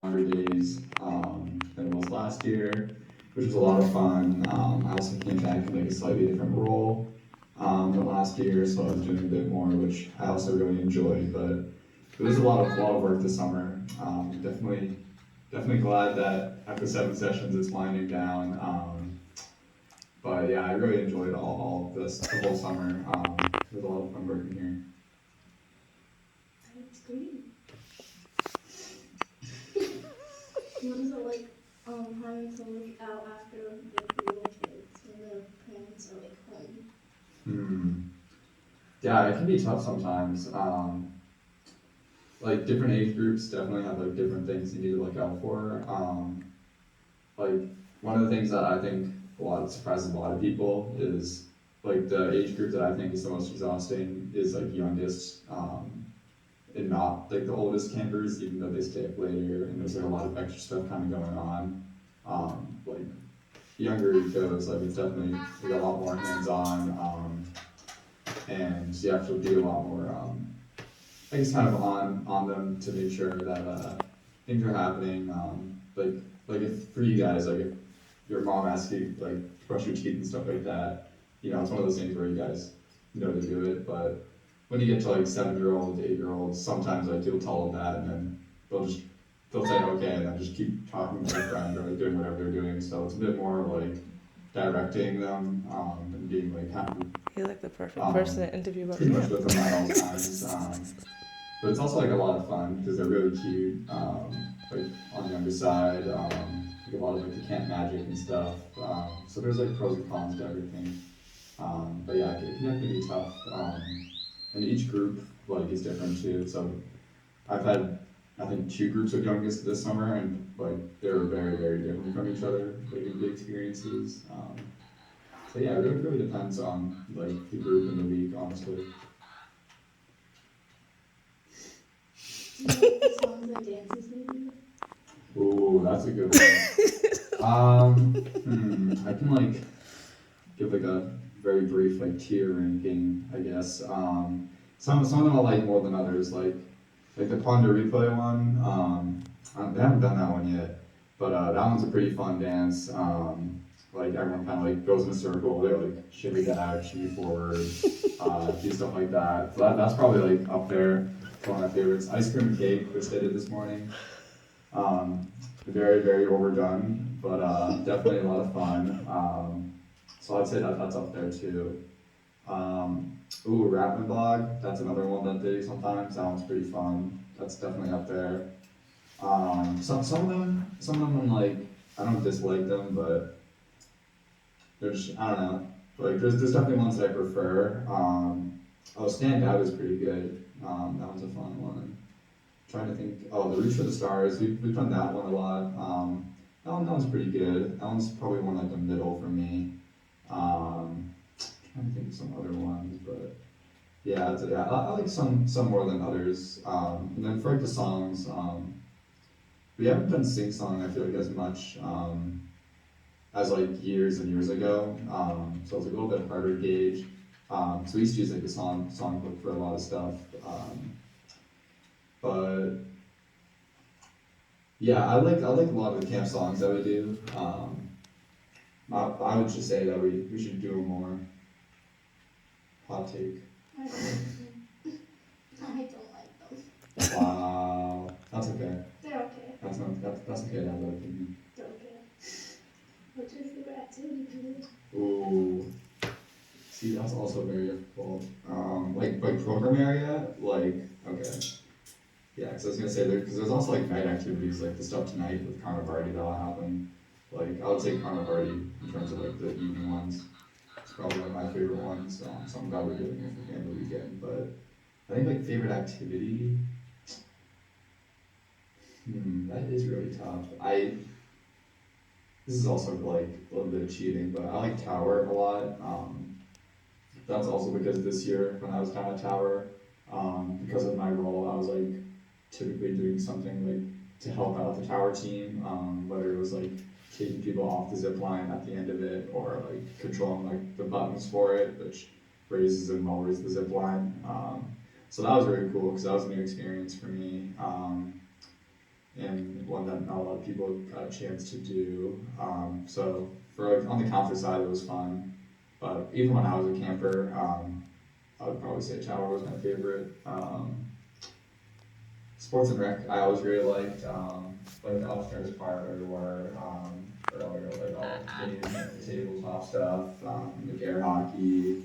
longer days than it was last year, which was a lot of fun. I also came back in like a slightly different role than last year, so I was doing a bit more, which I also really enjoyed. But it was a lot of work this summer. Definitely glad that after 7 sessions it's winding down. But yeah, I really enjoyed all of this the whole summer. It was a lot of fun working here. That's great. What is it like having to look out after the little kids when the parents are like home? Hmm. Yeah, it can be tough sometimes. Like different age groups definitely have like different things you need to look out for. Like one of the things that I think surprises a lot of people is like the age group that I think is the most exhausting is like youngest, and not like the oldest campers, even though they stay up later and there's like a lot of extra stuff kind of going on. Like younger it goes, like it's definitely like a lot more hands on, and you have to do a lot more. I guess kind of on them to make sure that things are happening. Like if for you guys, like if your mom asks you like to brush your teeth and stuff like that, it's one of those things where you guys know to do it. But when you get to like 7-year-olds, 8-year-olds, sometimes like you'll tell them that, and then they'll say okay, and then just keep talking to their friend or like doing whatever they're doing. So it's a bit more like directing them and being like kind of You're like the perfect person to interview about pretty much camp. with them at all times. But it's also like a lot of fun because they're really cute. Like on the younger side, like a lot of like the camp magic and stuff. So there's like pros and cons to everything. But yeah, it can definitely be tough. And each group like is different too. So I've had I think 2 groups of youngest this summer, and like they're very very different from each other. Like in the experiences. So yeah, it really depends on like the group and the week, honestly. Do you know the songs and dances maybe? Ooh, that's a good one. I can like give like a very brief like tier ranking, I guess. Some of them I like more than others, like the Ponder Replay one. They haven't done that one yet, but that one's a pretty fun dance. Like everyone kind of like goes in a circle, they like shimmy back, shimmy forward, do stuff like that. So that's probably like up there. It's one of my favorites. Ice cream and cake, which they did this morning. Very, very overdone, but definitely a lot of fun. So I'd say that's up there too. Rap and Blog, that's another one that they sometimes. That one's pretty fun. That's definitely up there. Some of them, I'm like, I don't dislike them, but they're just, I don't know. Like, there's definitely ones that I prefer. Stand Out is pretty good. That one's a fun one. Trying to think. Oh, the Reach for the Stars. We've done that one a lot. That one's pretty good. That one's probably one like the middle for me. Trying to think of some other ones, but yeah, I like some more than others. And then for like the songs, we haven't done sing song. I feel like as much as like years and years ago. So it's like a little bit harder to gauge. So we used to use like the songbook for a lot of stuff. But yeah, I like a lot of the camp songs that we do. I would just say that we should do more. Hot take. I don't like them. I don't like them. Wow, that's okay. They're okay. That's okay to have that opinion. They're okay. What's your favorite activity to do? Ooh, see, that's also very difficult. Like program area, like okay, yeah. Because I was gonna say because there's also like night activities, like the stuff tonight with Carnival that'll happen. Like I would say Carnival in terms of like the evening ones. It's probably like my favorite ones. So I'm glad we're doing it for the end of the weekend. But I think like favorite activity. That is really tough. This is also like a little bit of cheating, but I like Tower a lot. That's also because this year when I was down at Tower, because of my role, I was like typically doing something like to help out the Tower team, whether it was like taking people off the zip line at the end of it or like controlling like the buttons for it, which raises and lowers the zip line. So that was really cool because that was a new experience for me. and one that not a lot of people got a chance to do. So for like on the counter side, it was fun. But even when I was a camper, I would probably say Tower was my favorite. Sports and rec, I always really liked, like the upstairs part where all your like all games, like the tabletop stuff, like air hockey.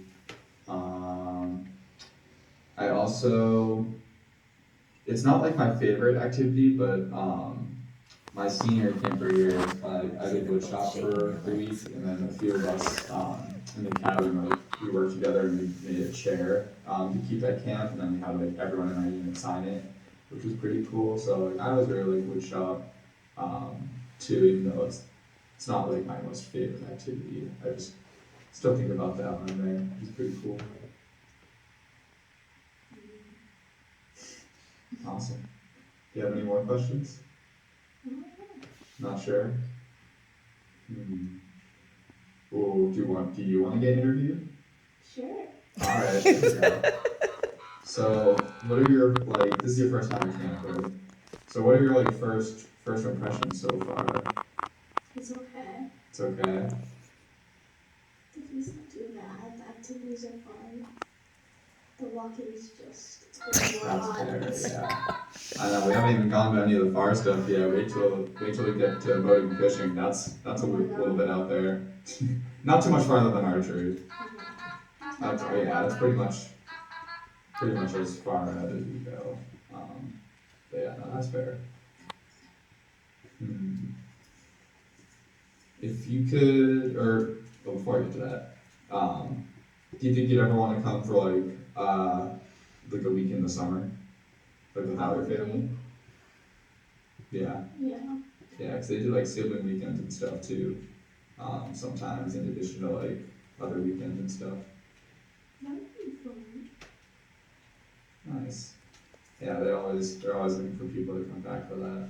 Um, I also, it's not like my favorite activity, but my senior camper year, I did wood shop for a week, and then a few of us in the cabin, like, we worked together and we made a chair to keep at camp, and then we had like everyone in our unit sign it, which was pretty cool. So like, I was really like wood shop too, even though it's not like my most favorite activity. I just still think about that when I'm there, which is pretty cool. Awesome. Do you have any more questions? Not sure? Oh, do you want to get interviewed? Sure. Alright, there we go. So, what are your, like, this is your first time at camp, right? So what are your, like, first impressions so far? It's okay. It's okay? The view's not too bad. The activities are fun. The walking is just That's fair, yeah. I know, we haven't even gone to any of the far stuff yet. Wait till we get to boating and fishing. That's a little bit out there. Not too much farther than archery. That's pretty much as far ahead as we go. But yeah, no, that's fair. If you could, or well, before I get to that, do you think you'd ever want to come for like a week in the summer, like without your family? Yeah. Yeah. Yeah, because they do like sibling weekends and stuff too. Sometimes in addition to like other weekends and stuff. That would be fun. Nice. Yeah, they're always looking for people to come back for that.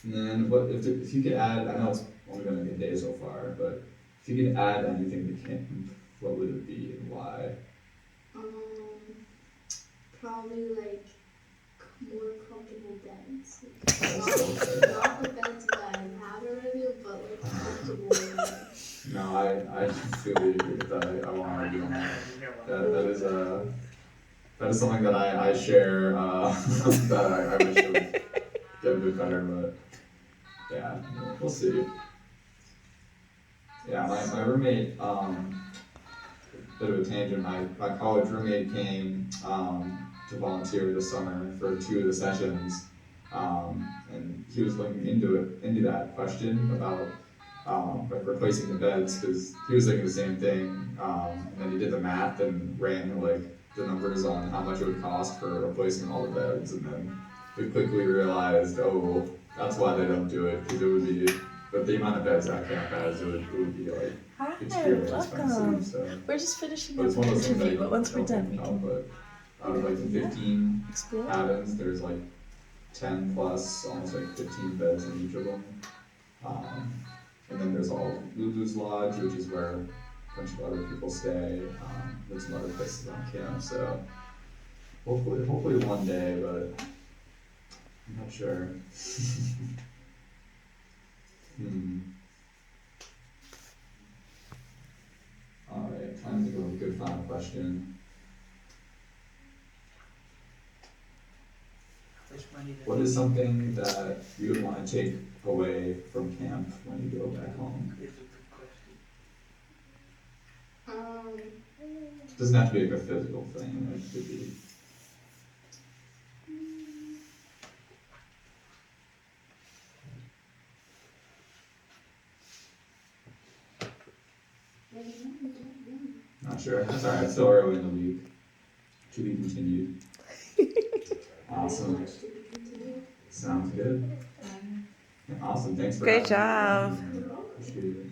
And then what if you could add? I know it's only been like a day so far, but if you could add anything to camp, what would it be and why? Probably like more comfortable beds. Not the beds that I have already, but like comfortable beds. No, I completely agree with that. I want to argue on that. That is something that I share. That I wish would get a bit better, but yeah, we'll see. Yeah, my roommate, bit of a tangent. My college roommate came to volunteer this summer for 2 of the sessions, and he was looking into that question about like replacing the beds because he was thinking the same thing. And then he did the math and ran like the numbers on how much it would cost for replacing all the beds, and then we quickly realized, oh, that's why they don't do it because it would be. But the amount of beds that camp has, it would be like extremely expensive. So. We're just finishing But up it's one the of those things that interview, you but once we're don't done, think we about, can but out of like the 15 explore. cabins, there's like 10 plus, almost like 15 beds in each of them. And then there's all Lulu's Lodge, which is where a bunch of other people stay. There's some other places on camp, so hopefully one day, but I'm not sure. Alright, trying to think of a good final question. What is something that you would want to take away from camp when you go back home? It doesn't have to be like a physical thing, it could be. Not sure. That's alright, it's still early in the week. To be continued. Awesome. Sounds good. Awesome, thanks for Great having me. job. Appreciate it.